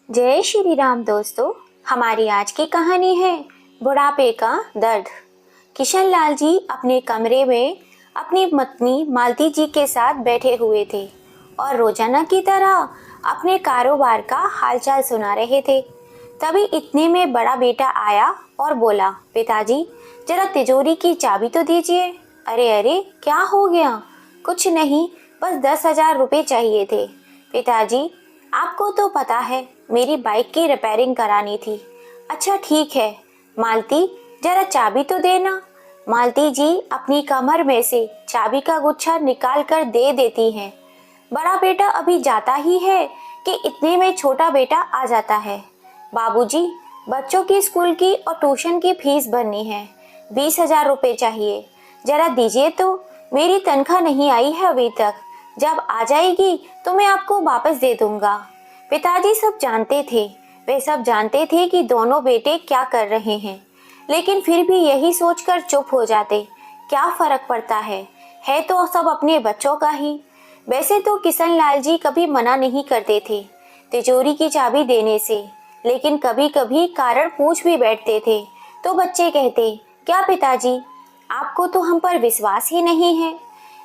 जय श्री राम दोस्तों। हमारी आज की कहानी है बुढ़ापे का दर्द। किशन लाल जी अपने कमरे में अपनी पत्नी मालती जी के साथ बैठे हुए थे और रोजाना की तरह अपने कारोबार का हालचाल सुना रहे थे। तभी इतने में बड़ा बेटा आया और बोला, पिताजी जरा तिजोरी की चाबी तो दीजिए। अरे अरे, क्या हो गया? कुछ नहीं, बस 10,000 रुपये चाहिए थे। पिताजी, आपको तो पता है मेरी बाइक की रिपेयरिंग करानी थी। अच्छा ठीक है, मालती जरा चाबी तो देना। मालती जी अपनी कमर में से चाबी का गुच्छा निकाल कर दे देती हैं। बड़ा बेटा अभी जाता ही है कि इतने में छोटा बेटा आ जाता है। बाबूजी, बच्चों की स्कूल की और ट्यूशन की फीस भरनी है, 20,000 रुपये चाहिए, जरा दीजिए तो। मेरी तनख्वाह नहीं आई है अभी तक, जब आ जाएगी तो मैं आपको वापस दे दूंगा। पिताजी सब जानते थे, वे सब जानते थे कि दोनों बेटे क्या कर रहे हैं, लेकिन फिर भी यही सोचकर चुप हो जाते। क्या फर्क पड़ता है तो सब अपने बच्चों का ही। वैसे तो किशन लाल जी कभी मना नहीं करते थे तिजोरी की चाबी देने से, लेकिन कभी कभी कारण पूछ भी बैठते थे तो बच्चे कहते, क्या पिताजी, आपको तो हम पर विश्वास ही नहीं है।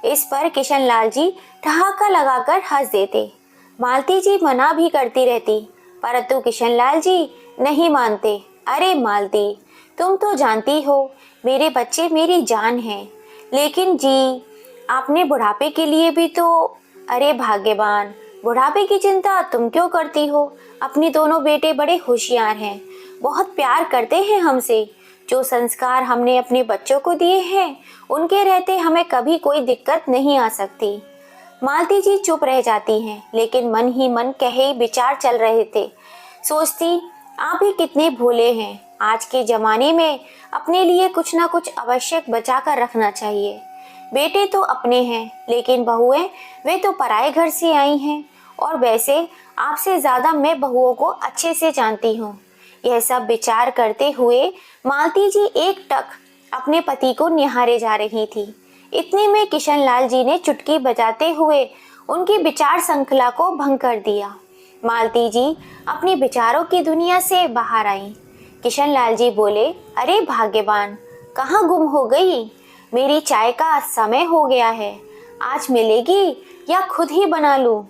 इस पर किशन लाल जी ठहाका लगाकर हंस देते। मालती जी मना भी करती रहती, परंतु किशन लाल जी नहीं मानते। अरे मालती, तुम तो जानती हो मेरे बच्चे मेरी जान हैं, लेकिन जी आपने बुढ़ापे के लिए भी तो। अरे भाग्यवान, बुढ़ापे की चिंता तुम क्यों करती हो? अपने दोनों बेटे बड़े होशियार हैं, बहुत प्यार करते हैं हमसे। जो संस्कार हमने अपने बच्चों को दिए हैं, उनके रहते हमें कभी कोई दिक्कत नहीं आ सकती। मालती जी चुप रह जाती हैं, लेकिन मन ही मन कहे विचार चल रहे थे। सोचती, आप ही कितने भोले हैं। आज के जमाने में अपने लिए कुछ ना कुछ आवश्यक बचा कर रखना चाहिए। बेटे तो अपने हैं, लेकिन बहुएं वे तो पराए घर से आई हैं। और वैसे आपसे ज्यादा मैं बहुओं को अच्छे से जानती हूँ। यह सब विचार करते हुए मालती जी एक टक अपने पति को निहारे जा रही थी। इतने में किशन लाल जी ने चुटकी बजाते हुए उनकी विचार श्रृंखला को भंग कर दिया। मालती जी अपने विचारों की दुनिया से बाहर आईं। किशन लाल जी बोले, अरे भाग्यवान, कहाँ गुम हो गई? मेरी चाय का समय हो गया है, आज मिलेगी या खुद ही बना लूं?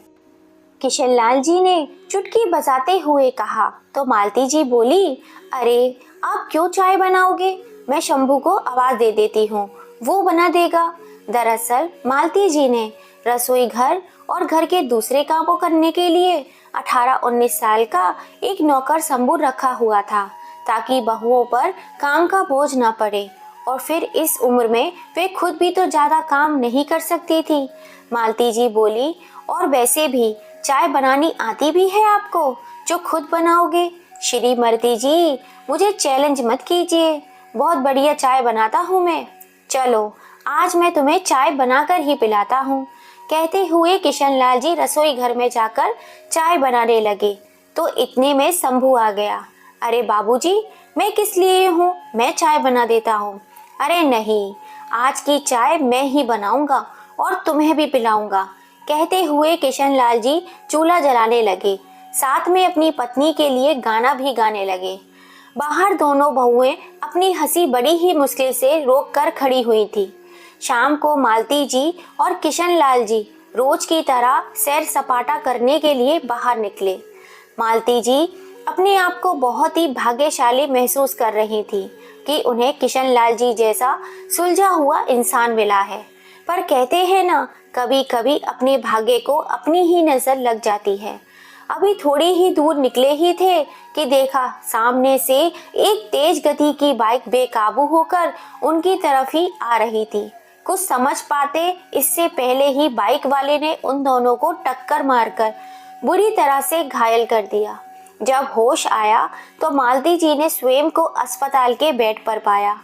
किशन लाल जी ने चुटकी बजाते हुए कहा तो मालती जी बोली, अरे आप क्यों चाय बनाओगे? मैं शंभू को आवाज दे देती हूँ, वो बना देगा। दरअसल मालती जी ने रसोई घर और घर के दूसरे कामों करने के लिए 18-19 साल का एक नौकर शंभू रखा हुआ था, ताकि बहुओं पर काम का बोझ न पड़े। और फिर इस उम्र में वे खुद भी तो ज्यादा काम नहीं कर सकती थी। मालती जी बोली, और वैसे भी चाय बनानी आती भी है आपको, जो खुद बनाओगे? श्रीमती जी, मुझे चैलेंज मत कीजिए, बहुत बढ़िया चाय बनाता हूँ मैं। चलो आज मैं तुम्हें चाय बनाकर ही पिलाता हूँ। कहते हुए किशन लाल जी रसोई घर में जाकर चाय बनाने लगे तो इतने में शंभू आ गया। अरे बाबूजी, मैं किस लिए हूँ, मैं चाय बना देता हूँ। अरे नहीं, आज की चाय मैं ही बनाऊंगा और तुम्हें भी पिलाऊंगा। कहते हुए किशन लाल जी चूल्हा जलाने लगे, साथ में अपनी पत्नी के लिए गाना भी गाने लगे। बाहर दोनों बहुएं अपनी हंसी बड़ी ही मुश्किल से रोक कर खड़ी हुई थी। शाम को मालती जी और किशन लाल जी रोज की तरह सैर सपाटा करने के लिए बाहर निकले। मालती जी अपने आप को बहुत ही भाग्यशाली महसूस कर रही थी कि उन्हें किशन लाल जी जैसा सुलझा हुआ इंसान मिला है। पर कहते हैं ना, कभी कभी अपने भाग्य को अपनी ही नजर लग जाती है। अभी थोड़ी ही दूर निकले ही थे कि देखा सामने से एक तेज गति की बाइक बेकाबू होकर उनकी तरफ ही आ रही थी। कुछ समझ पाते इससे पहले ही बाइक वाले ने उन दोनों को टक्कर मारकर बुरी तरह से घायल कर दिया। जब होश आया तो मालती जी ने स्वयं को अस्पताल के बेड पर पाया।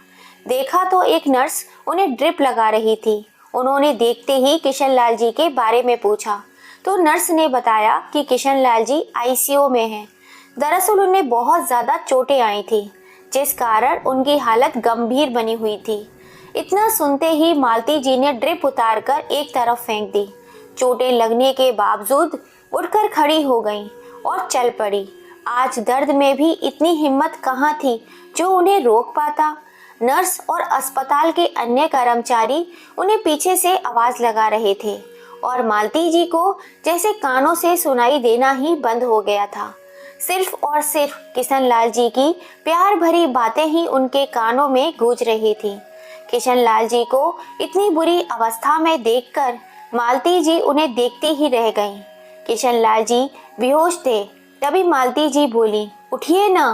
देखा तो एक नर्स उन्हें ड्रिप लगा रही थी। उन्होंने देखते ही किशन लाल जी के बारे में पूछा तो नर्स ने बताया कि किशन लाल जी आईसीयू में हैं। दरअसल उन्हें बहुत ज़्यादा चोटें आई थी, जिस कारण उनकी हालत गंभीर बनी हुई थी। इतना सुनते ही मालती जी ने ड्रिप उतारकर एक तरफ फेंक दी। चोटें लगने के बावजूद उठकर खड़ी हो गईं और चल पड़ी। आज दर्द में भी इतनी हिम्मत कहाँ थी जो उन्हें रोक पाता। नर्स और अस्पताल के अन्य कर्मचारी उन्हें पीछे से आवाज लगा रहे थे और मालती जी को जैसे कानों से सुनाई देना ही बंद हो गया था। सिर्फ और सिर्फ किशनलाल जी की प्यार भरी बातें ही उनके कानों में गूंज रही थी। किशनलाल जी को इतनी बुरी अवस्था में देखकर मालती जी उन्हें देखती ही रह गईं। किशनलाल जी बेहोश थे। तभी मालती जी बोली, उठिए ना,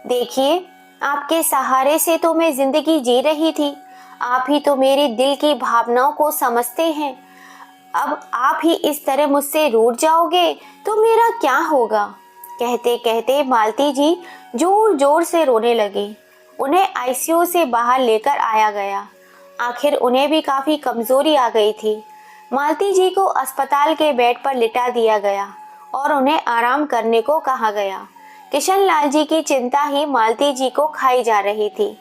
देखिए आपके सहारे से तो मैं जिंदगी जी रही थी। आप ही तो मेरे दिल की भावनाओं को समझते हैं। अब आप ही इस तरह मुझसे रूठ जाओगे तो मेरा क्या होगा। कहते कहते मालती जी जोर जोर से रोने लगी। उन्हें आईसीयू से बाहर लेकर आया गया। आखिर उन्हें भी काफी कमजोरी आ गई थी। मालती जी को अस्पताल के बेड पर लिटा दिया गया और उन्हें आराम करने को कहा गया। किशनलाल जी की चिंता ही मालती जी को खाई जा रही थी।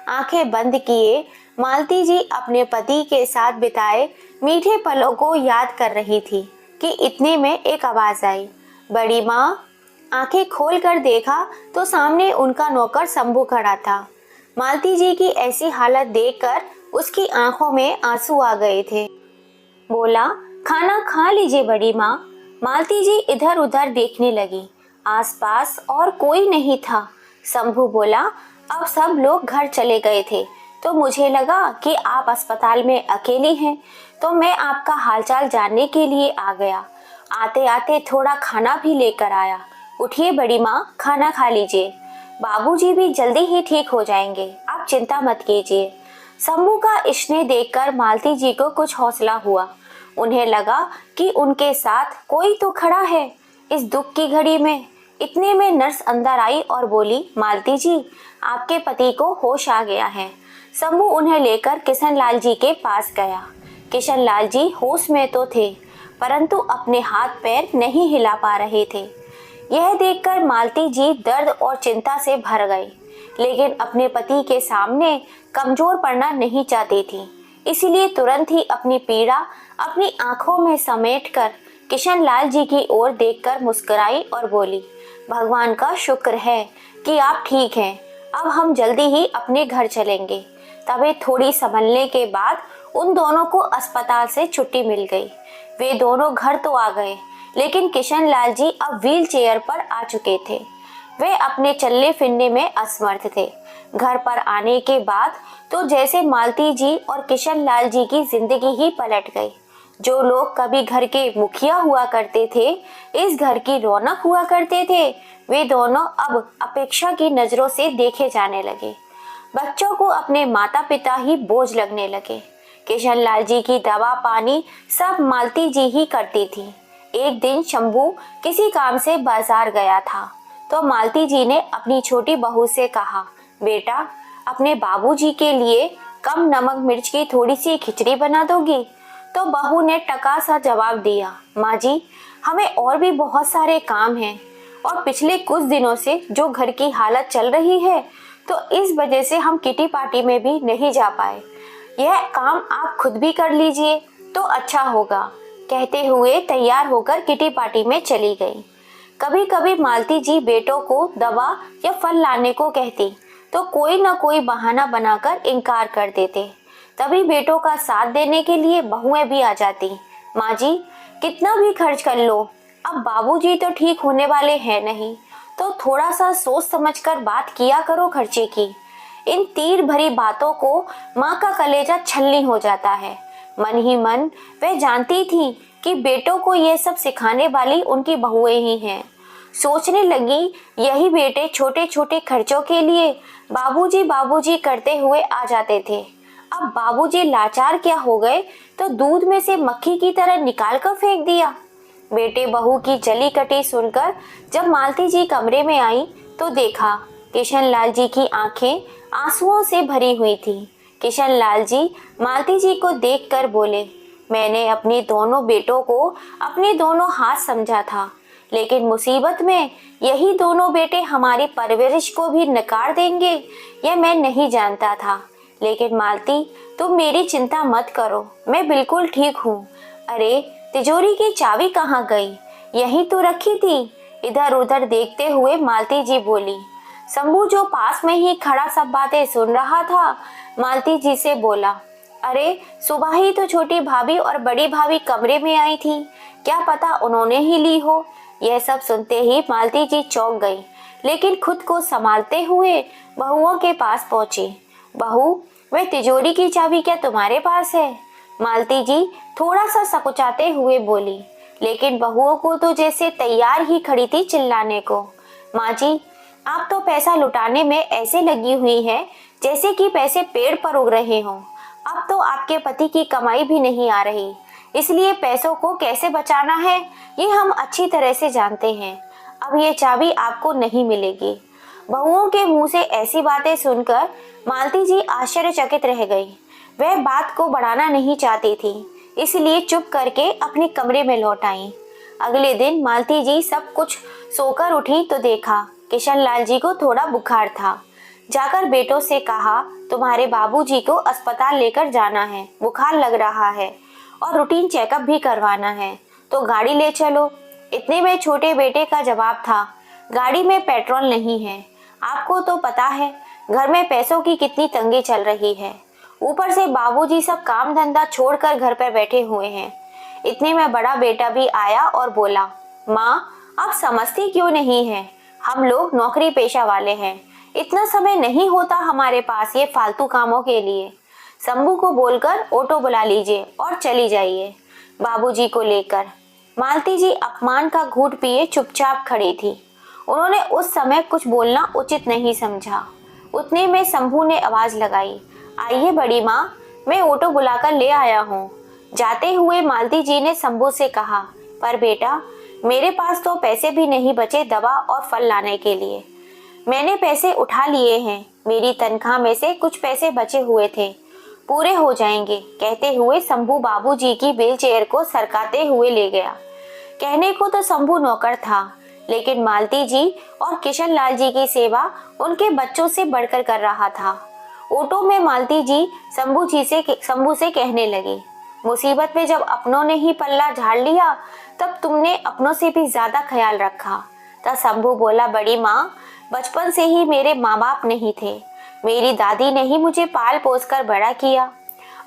आंखें बंद किए मालती जी अपने पति के साथ बिताए मीठे पलों को याद कर रही थी कि इतने में एक आवाज आई, बड़ी माँ। आंखें खोलकर देखा तो सामने उनका नौकर शंभू खड़ा था। मालती जी की ऐसी हालत देखकर उसकी आंखों में आंसू आ गए थे। बोला, खाना खा लीजिए बड़ी माँ। मालती जी इधर उधर देखने लगी। आसपास और कोई नहीं था। शंभू बोला, अब सब लोग घर चले गए थे तो मुझे लगा कि आप अस्पताल में अकेली हैं, तो मैं आपका हालचाल जानने के लिए आ गया। आते आते थोड़ा खाना भी लेकर आया। उठिए बड़ी माँ, खाना खा लीजिए। बाबूजी भी जल्दी ही ठीक हो जाएंगे, आप चिंता मत कीजिए। शंभू का स्नेह देखकर मालती जी को कुछ हौसला हुआ। उन्हें लगा कि उनके साथ कोई तो खड़ा है इस दुख की घड़ी में। इतने में नर्स अंदर आई और बोली, मालती जी, आपके पति को होश आ गया है। शंभू उन्हें लेकर किशनलाल जी के पास गया। किशनलाल जी होश में तो थे, परंतु अपने हाथ पैर नहीं हिला पा रहे थे। यह देखकर मालती जी दर्द और चिंता से भर गई, लेकिन अपने पति के सामने कमजोर पड़ना नहीं चाहती थी। इसीलिए तुरंत ही अपनी पीड़ा अपनी आंखों में समेटकर किशनलाल जी की ओर देखकर मुस्कुराई और बोली, भगवान का शुक्र है कि आप ठीक हैं। अब हम जल्दी ही अपने घर चलेंगे। तभी थोड़ी संभलने के बाद उन दोनों को अस्पताल से छुट्टी मिल गई। वे दोनों घर तो आ गए, लेकिन किशनलाल जी अब व्हील चेयर पर आ चुके थे। वे अपने चलने फिरने में असमर्थ थे। घर पर आने के बाद तो जैसे मालती जी और किशनलाल जी की जिंदगी ही पलट गई। जो लोग कभी घर के मुखिया हुआ करते थे, इस घर की रौनक हुआ करते थे, वे दोनों अब अपेक्षा की नजरों से देखे जाने लगे। बच्चों को अपने माता पिता ही बोझ लगने लगे। किशनलाल जी की दवा पानी सब मालती जी ही करती थी। एक दिन शंभू किसी काम से बाजार गया था तो मालती जी ने अपनी छोटी बहू से कहा, बेटा, अपने बाबूजी के लिए कम नमक मिर्च की थोड़ी सी खिचड़ी बना दोगी? तो बहू ने टका सा जवाब दिया, माँ जी, हमें और भी बहुत सारे काम हैं और पिछले कुछ दिनों से जो घर की हालत चल रही है तो इस वजह से हम किटी पार्टी में भी नहीं जा पाए। यह काम आप खुद भी कर लीजिए तो अच्छा होगा। कहते हुए तैयार होकर किटी पार्टी में चली गई। कभी कभी मालती जी बेटों को दवा या फल लाने को कहती तो कोई न कोई बहाना बनाकर इनकार कर देते। तभी बेटों का साथ देने के लिए बहुएं भी आ जाती। माँ जी, कितना भी खर्च कर लो, अब बाबूजी तो ठीक होने वाले हैं नहीं, तो थोड़ा सा सोच समझकर बात किया करो खर्चे की। इन तीर भरी बातों को माँ का कलेजा छलनी हो जाता है। मन ही मन वह जानती थी कि बेटों को यह सब सिखाने वाली उनकी बहुएं ही हैं। सोचने लगी, यही बेटे छोटे छोटे खर्चों के लिए बाबूजी बाबूजी करते हुए आ जाते थे। अब बाबूजी लाचार क्या हो गए तो दूध में से मक्खी की तरह निकाल कर फेंक दिया। बेटे बहू की जली कटी सुनकर जब मालती जी कमरे में आई तो देखा किशनलाल जी की आंखें आंसुओं से भरी हुई थी। किशनलाल जी मालती जी को देखकर बोले, मैंने अपने दोनों बेटों को अपने दोनों हाथ समझा था, लेकिन मुसीबत में यही दोनों बेटे हमारी परवरिश को भी नकार देंगे यह मैं नहीं जानता था। लेकिन मालती, तुम मेरी चिंता मत करो, मैं बिल्कुल ठीक हूँ। अरे, तिजोरी की चाबी कहाँ गई? यहीं तो रखी थी। इधर उधर देखते हुए मालती जी बोली। शंभू जो पास में ही खड़ा सब बातें सुन रहा था, मालती जी से बोला, अरे सुबह ही तो छोटी भाभी और बड़ी भाभी कमरे में आई थी, क्या पता उन्होंने ही ली हो। यह सब सुनते ही मालती जी चौंक गई, लेकिन खुद को संभालते हुए बहुओं के पास पहुंची। बहू, वह तिजोरी की चाबी क्या तुम्हारे पास है? मालती जी थोड़ा सा सकुचाते हुए बोली, लेकिन बहुओं को तो जैसे तैयार ही खड़ी थी चिल्लाने को। माँ जी, आप तो पैसा लुटाने में ऐसे लगी हुई हैं जैसे कि पैसे पेड़ पर उग रहे हों। अब तो आपके पति की कमाई भी नहीं आ रही, इसलिए पैसों को कैसे बचाना है ये हम अच्छी तरह से जानते हैं। अब ये चाबी आपको नहीं मिलेगी। बहुओं के मुंह से ऐसी बातें सुनकर मालती जी आश्चर्यचकित रह गई। वह बात को बढ़ाना नहीं चाहती थी, इसलिए चुप करके अपने कमरे में लौट आई। अगले दिन मालती जी सब कुछ सोकर उठी तो देखा किशनलाल जी को थोड़ा बुखार था। जाकर बेटों से कहा, तुम्हारे बाबूजी को अस्पताल लेकर जाना है, बुखार लग रहा है और रूटीन चेकअप भी करवाना है, तो गाड़ी ले चलो। इतने में छोटे बेटे का जवाब था, गाड़ी में पेट्रोल नहीं है। आपको तो पता है घर में पैसों की कितनी तंगी चल रही है, ऊपर से बाबूजी सब काम धंधा छोड़कर घर पर बैठे हुए हैं। इतने में बड़ा बेटा भी आया और बोला, माँ आप समझती क्यों नहीं है, हम लोग नौकरी पेशा वाले हैं, इतना समय नहीं होता हमारे पास ये फालतू कामों के लिए। शंभू को बोलकर ऑटो बुला लीजिए और चली जाइए बाबूजी को लेकर। मालती जी अपमान का घूंट पिए चुपचाप खड़ी थी। उन्होंने उस समय कुछ बोलना उचित नहीं समझा। उतने में शंभू ने आवाज लगाई, आइए बड़ी माँ, मैं ऑटो बुलाकर ले आया हूँ। जाते हुए मालती जी ने शंभू से कहा, पर बेटा मेरे पास तो पैसे भी नहीं बचे दवा और फल लाने के लिए। मैंने पैसे उठा लिए हैं, मेरी तनख्वाह में से कुछ पैसे बचे हुए थे, पूरे हो जाएंगे। कहते हुए शंभू बाबूजी की व्हील चेयर को सरकाते हुए ले गया। कहने को तो शंभू नौकर था, लेकिन मालती जी और किशनलाल जी की सेवा उनके बच्चों से बढ़कर कर रहा था। ऑटो में मालती जी शंभू से कहने लगी, मुसीबत में जब अपनों ने ही पल्ला झाड़ लिया तब तुमने अपनों से भी ज्यादा ख्याल रखा। तब शंभू बोला, बड़ी माँ, बचपन से ही मेरे माँ बाप नहीं थे, मेरी दादी ने ही मुझे पाल पोस कर बड़ा किया,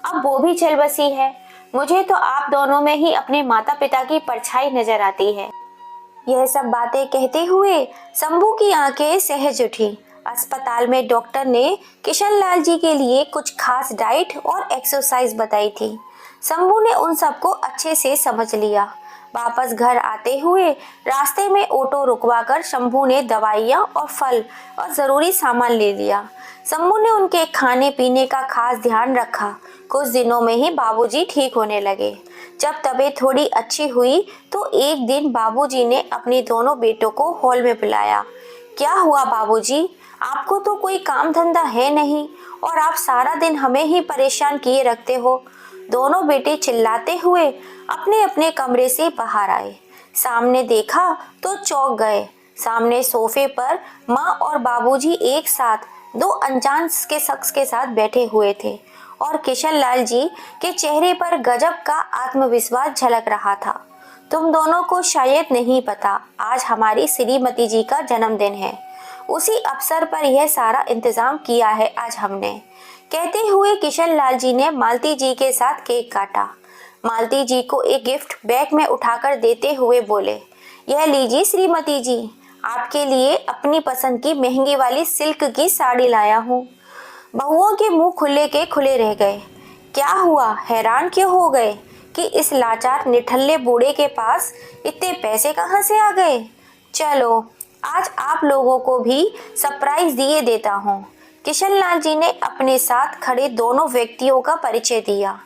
अब वो भी चल बसी है। मुझे तो आप दोनों में ही अपने माता पिता की परछाई नजर आती है। यह सब बातें कहते हुए शंभू की आंखें सहज उठी। अस्पताल में डॉक्टर ने किशनलाल जी के लिए कुछ खास डाइट और एक्सरसाइज बताई थी। शंभू ने उन सबको अच्छे से समझ लिया। वापस घर आते हुए रास्ते में ऑटो रुकवाकर शंभू ने दवाइयाँ और फल और ज़रूरी सामान ले लिया। शंभू ने उनके खाने पीने का खास ध्यान रखा। कुछ दिनों में ही बाबूजी ठीक होने लगे। जब तबीयत थोड़ी अच्छी हुई तो एक दिन बाबूजी ने अपने दोनों बेटों को हॉल में बुलाया। क्या हुआ बाबूजी, आपको तो कोई काम धंधा है नहीं और आप सारा दिन हमें ही परेशान किए रखते हो। दोनों बेटे चिल्लाते हुए अपने अपने कमरे से बाहर आए। सामने देखा तो चौंक गए। सामने सोफे पर माँ और बाबूजी एक साथ दो अनजान के शख्स के साथ बैठे हुए थे और किशनलाल जी के चेहरे पर गजब का आत्मविश्वास झलक रहा था। तुम दोनों को शायद नहीं पता, आज हमारी श्रीमती जी का जन्मदिन है, उसी अवसर पर यह सारा इंतजाम किया है आज हमने। कहते हुए किशनलाल जी ने मालती जी के साथ केक काटा। मालती जी को एक गिफ्ट बैग में उठाकर देते हुए बोले, यह लीजिए श्रीमती जी, आपके लिए अपनी पसंद की महंगी वाली सिल्क की साड़ी लाया हूँ। बहुओं के मुंह खुले के खुले रह गए। क्या हुआ, हैरान क्यों हो गए कि इस लाचार निठल्ले बूढ़े के पास इतने पैसे कहाँ से आ गए। चलो आज आप लोगों को भी सरप्राइज दिए देता हूँ। किशनलाल जी ने अपने साथ खड़े दोनों व्यक्तियों का परिचय दिया।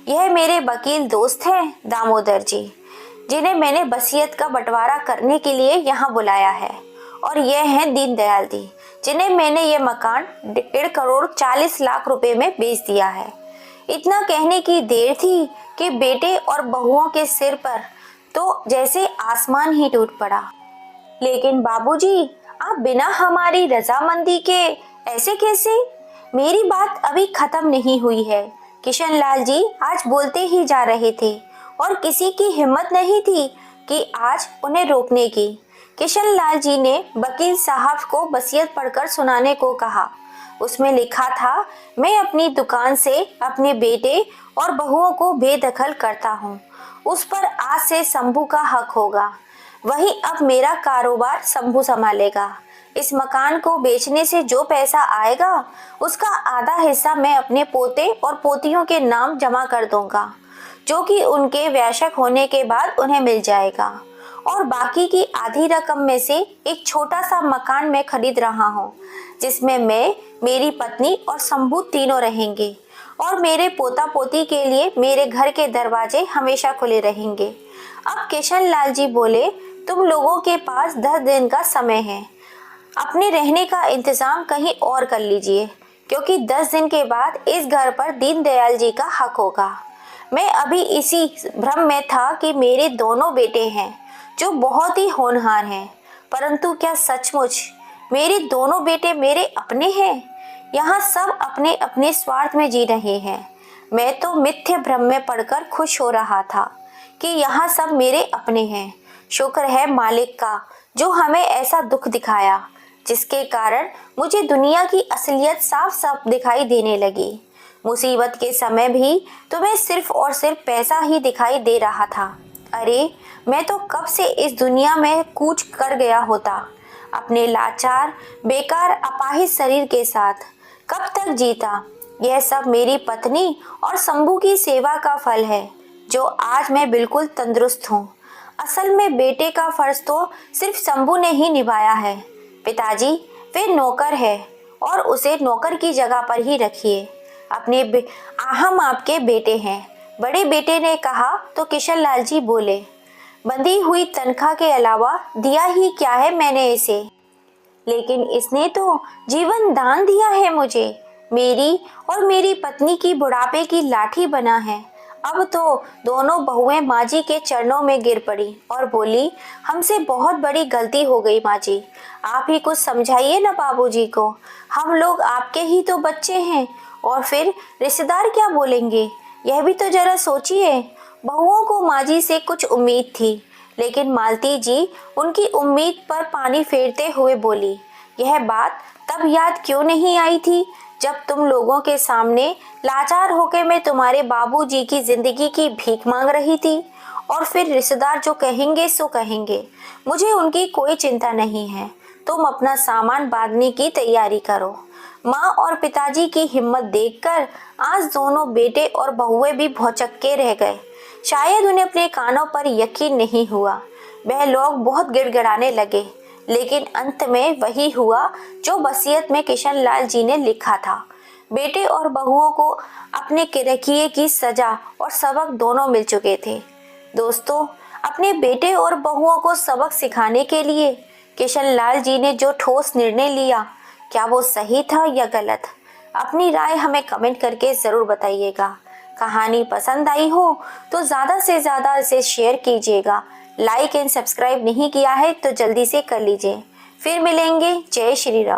यह मेरे वकील दोस्त हैं दामोदर जी, जिन्हें मैंने वसीयत का बंटवारा करने के लिए यहाँ बुलाया है, और यह हैं दीनदयाल जी, जिन्हें मैंने यह मकान 1.5 करोड़ 40 लाख रुपए में बेच दिया है। इतना कहने की देर थी कि बेटे और बहुओं के सिर पर तो जैसे आसमान ही टूट पड़ा। लेकिन बाबूजी, आप बिना हमारी रजामंदी के ऐसे कैसे? मेरी बात अभी खत्म नहीं हुई है। किशनलाल जी आज बोलते ही जा रहे थे और किसी की हिम्मत नहीं थी कि आज उन्हें रोकने की। किशन लाल जी ने वकील साहब को वसीयत पढ़कर सुनाने को कहा। उसमें लिखा था, मैं अपनी दुकान से अपने बेटे और बहुओं को बेदखल करता हूँ। उस पर आज से शंभू का हक होगा। वही अब मेरा कारोबार शंभू संभालेगा। इस मकान को बेचने से जो पैसा आएगा उसका आधा हिस्सा मैं अपने पोते और पोतियों के नाम जमा कर दूंगा, जो कि उनके वयस्क होने के बाद उन्हें मिल जाएगा। और बाकी की आधी रकम में से एक छोटा सा मकान मैं खरीद रहा हूँ, जिसमें मैं, मेरी पत्नी और शंभू तीनों रहेंगे। और मेरे पोता पोती के लिए मेरे घर के दरवाजे हमेशा खुले रहेंगे। अब किशन लाल जी बोले, तुम लोगों के पास 10 दिन का समय है। अपने रहने का इंतजाम कहीं और कर लीजिए, क्योंकि 10 दिन के बाद इस घर पर दीनदयाल जी का हक होगा। मैं अभी इसी भ्रम में था कि मेरे दोनों बेटे हैं जो बहुत ही होनहार हैं, परंतु क्या सचमुच मेरे दोनों बेटे मेरे अपने हैं? यहाँ सब अपने अपने स्वार्थ में जी रहे हैं। मैं तो मिथ्य भ्रम में पड़कर खुश हो रहा था कि यहाँ सब मेरे अपने हैं। शुक्र है मालिक का, जो हमें ऐसा दुख दिखाया जिसके कारण मुझे दुनिया की असलियत साफ साफ दिखाई देने लगी। मुसीबत के समय भी तुम्हें सिर्फ और सिर्फ पैसा ही दिखाई दे रहा था। अरे, मैं तो कब से इस दुनिया में कूच कर गया होता, अपने लाचार बेकार अपाहिज शरीर के साथ। कब तक जीता? यह सब मेरी पत्नी और शंभू की सेवा का फल है, जो आज मैं बिल्कुल तंदुरुस्त हूँ। असल में बेटे का फर्ज तो सिर्फ शंभू ने ही निभाया है। पिताजी, वे नौकर है और उसे नौकर की जगह पर ही रखिए। हम आपके बेटे हैं, बड़े बेटे ने कहा तो किशन लाल जी बोले, बंधी हुई तनख्वाह के अलावा दिया ही क्या है मैंने इसे? लेकिन इसने तो जीवन दान दिया है मुझे। मेरी और मेरी पत्नी की बुढ़ापे की लाठी बना है। अब तो दोनों बहुएं माँ जी के चरणों में गिर पड़ी और बोली, हमसे बहुत बड़ी गलती हो गई माँ जी, आप ही कुछ समझाइए ना बाबूजी को। हम लोग आपके ही तो बच्चे हैं, और फिर रिश्तेदार क्या बोलेंगे, यह भी तो जरा सोचिए। बहुओं को माँ जी से कुछ उम्मीद थी, लेकिन मालती जी उनकी उम्मीद पर पानी फेरते हुए बोली, यह बात तब याद क्यों नहीं आई थी जब तुम लोगों के सामने लाचार होकर मैं तुम्हारे बाबूजी की जिंदगी की भीख मांग रही थी। और फिर रिश्तेदार जो कहेंगे सो कहेंगे, मुझे उनकी कोई चिंता नहीं है। तुम अपना सामान बांधने की तैयारी करो। माँ और पिताजी की हिम्मत देखकर आज दोनों बेटे और बहुएं भी भौचक्के रह गए। शायद उन्हें अपने कानों पर यकीन नहीं हुआ। वह लोग बहुत गिड़गिड़ाने लगे, लेकिन अंत में वही हुआ जो वसीयत में किशन लाल जी ने लिखा था। बेटे और बहुओं को अपने किरकिए की सजा और सबक दोनों मिल चुके थे। दोस्तों, अपने बेटे और बहुओं को सबक सिखाने के लिए किशन लाल जी ने जो ठोस निर्णय लिया, क्या वो सही था या गलत? अपनी राय हमें कमेंट करके ज़रूर बताइएगा। कहानी पसंद आई हो तो ज़्यादा से ज़्यादा इसे शेयर कीजिएगा। लाइक एंड सब्सक्राइब नहीं किया है तो जल्दी से कर लीजिए। फिर मिलेंगे। जय श्री राम।